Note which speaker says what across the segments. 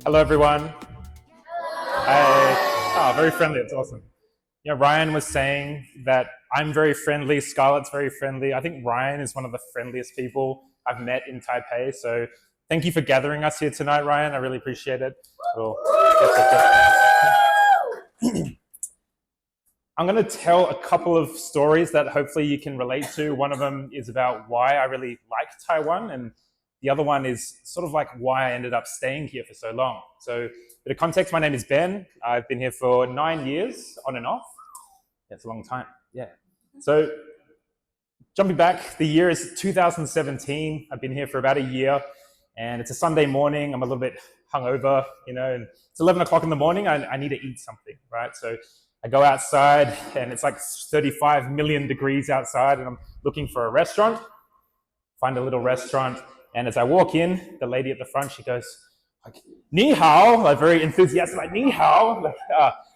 Speaker 1: Hello, everyone. Hi. Oh, very friendly. It's awesome. Yeah, Ryan was saying that I'm very friendly. Scarlett's very friendly. I think Ryan is one of the friendliest people I've met in Taipei. So thank you for gathering us here tonight, Ryan. I really appreciate it. Cool. I'm going to tell a couple of stories that hopefully you can relate to. One of them is about why I really like Taiwan, and the other one is sort of like why I ended up staying here for so long. So, a bit of context, my name is Ben. I've been here for 9 years, on and off. Yeah, it's a long time. Yeah. So, jumping back, the year is 2017. I've been here for about a year, and it's a Sunday morning. I'm a little bit hungover, and it's 11 o'clock in the morning. I need to eat something, right? So, I go outside, and it's like 35 million degrees outside, and I'm looking for a restaurant. Find a little restaurant, and as I walk in, the lady at the front, she goes, like, "Ni hao," like very enthusiastic, like "Ni hao," like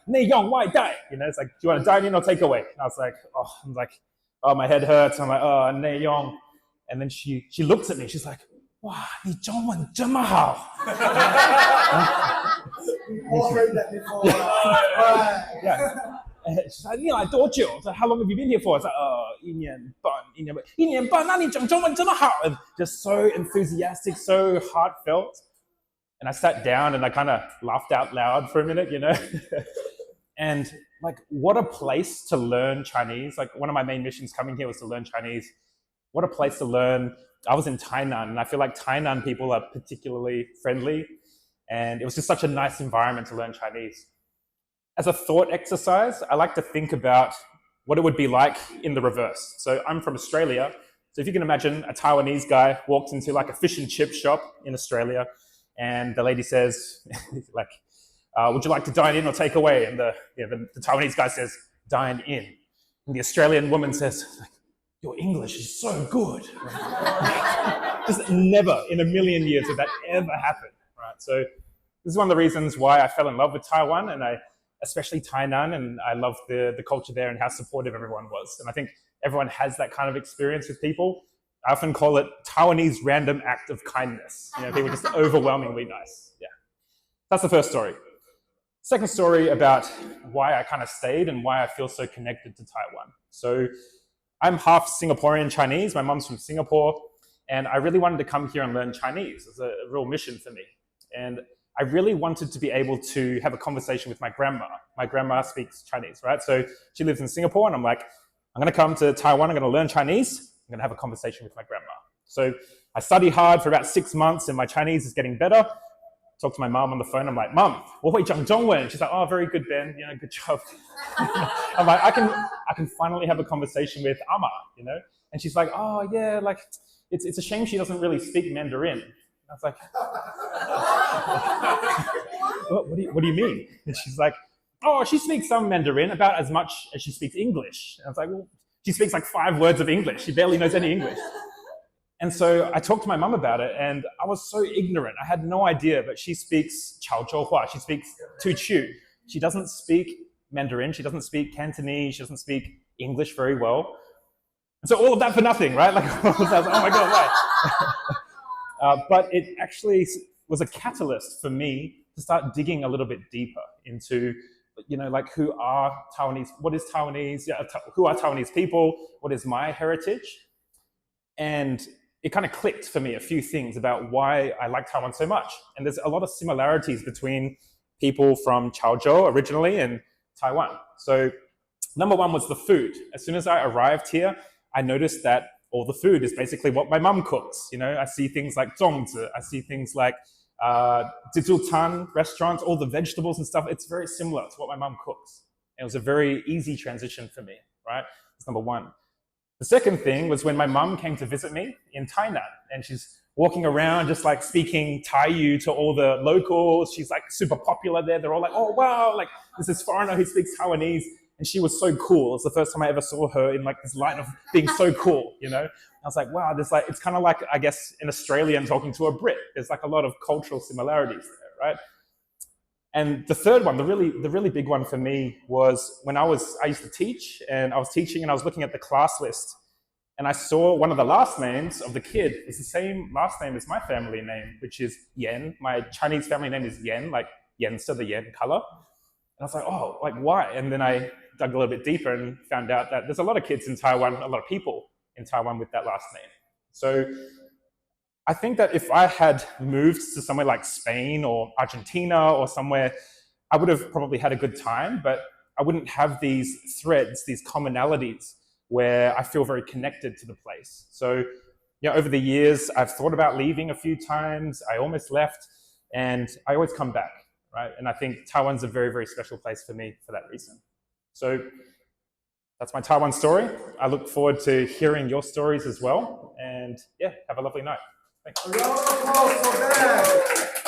Speaker 1: "Nei yong wai dai." It's like, "Do you want to dine in or take away?" And I was like, "Oh, my head hurts." I'm like, "Oh, Nei yong," and then she looks at me. She's like, "Wow, 你中文这么好."
Speaker 2: I've heard that before.
Speaker 1: Yeah. She's like, 你来多久? So how long have you been here for? It's like, 一年半, 一年半, 那你讲中文这么好. And just so enthusiastic, so heartfelt. And I sat down and I kind of laughed out loud for a minute, And like, what a place to learn Chinese. Like, one of my main missions coming here was to learn Chinese. What a place to learn. I was in Tainan, and I feel like Tainan people are particularly friendly. And it was just such a nice environment to learn Chinese. As a thought exercise, I like to think about what it would be like in the reverse. So I'm from Australia. So if you can imagine a Taiwanese guy walks into like a fish and chip shop in Australia, and the lady says, like, would you like to dine in or take away? And the Taiwanese guy says, dine in. And the Australian woman says, your English is so good. Just never in a million years would that ever happen, right? So this is one of the reasons why I fell in love with Taiwan, and especially Tainan, and I love the culture there and how supportive everyone was. And I think everyone has that kind of experience with people. I often call it Taiwanese random act of kindness. People are just overwhelmingly nice. Yeah. That's the first story. Second story about why I kind of stayed and why I feel so connected to Taiwan. So I'm half Singaporean Chinese. My mom's from Singapore, and I really wanted to come here and learn Chinese. It's a real mission for me. And I really wanted to be able to have a conversation with my grandma. My grandma speaks Chinese, right? So she lives in Singapore, and I'm like, I'm going to come to Taiwan. I'm going to learn Chinese. I'm going to have a conversation with my grandma. So I studied hard for about 6 months, and my Chinese is getting better. Talk to my mom on the phone. I'm like, "Mom, 我会讲中文." She's like, "Oh, very good, Ben. Good job." I'm like, I can finally have a conversation with Amma, And she's like, "Oh, yeah, like it's a shame she doesn't really speak Mandarin." I was like, what do you mean? And she's like, "Oh, she speaks some Mandarin, about as much as she speaks English." And I was like, "Well, she speaks like 5 words of English. She barely knows any English." And so I talked to my mum about it, and I was so ignorant. I had no idea, but she speaks Chaozhouhua. She speaks Tuchu. She doesn't speak Mandarin. She doesn't speak Cantonese. She doesn't speak English very well. And so all of that for nothing, right? Like, I was like, oh my God, why? But it actually was a catalyst for me to start digging a little bit deeper into, like, who are Taiwanese? What is Taiwanese? Who are Taiwanese people? What is my heritage? And it kind of clicked for me a few things about why I like Taiwan so much. And there's a lot of similarities between people from Chaozhou originally and Taiwan. So number one was the food. As soon as I arrived here, I noticed that all the food is basically what my mum cooks. I see things like zongzi, I see things like Tan restaurants, all the vegetables and stuff. It's very similar to what my mum cooks. And it was a very easy transition for me, right? That's number one. The second thing was when my mum came to visit me in Tainan, and she's walking around just like speaking Taiyu to all the locals. She's like super popular there. They're all like, "Oh, wow, like this is foreigner who speaks Taiwanese." And she was so cool. It was the first time I ever saw her in like this light of being so cool, I was like, wow, it's kind of like, I guess, an Australian talking to a Brit. There's like a lot of cultural similarities there, right? And the third one, the really big one for me was when I used to teach, and I was teaching and I was looking at the class list, And I saw one of the last names of the kid is the same last name as my family name, which is Yen. My Chinese family name is Yen, like Yensa, the yen color. And I was like, oh, like why? And then I dug a little bit deeper and found out that there's a lot of kids in Taiwan, a lot of people in Taiwan with that last name. So I think that if I had moved to somewhere like Spain or Argentina or somewhere, I would have probably had a good time, but I wouldn't have these threads, these commonalities where I feel very connected to the place. So, over the years, I've thought about leaving a few times. I almost left, and I always come back, right? And I think Taiwan's a very, very special place for me for that reason. So that's my Taiwan story. I look forward to hearing your stories as well. And yeah, have a lovely night. Thanks.
Speaker 2: A round of applause for that.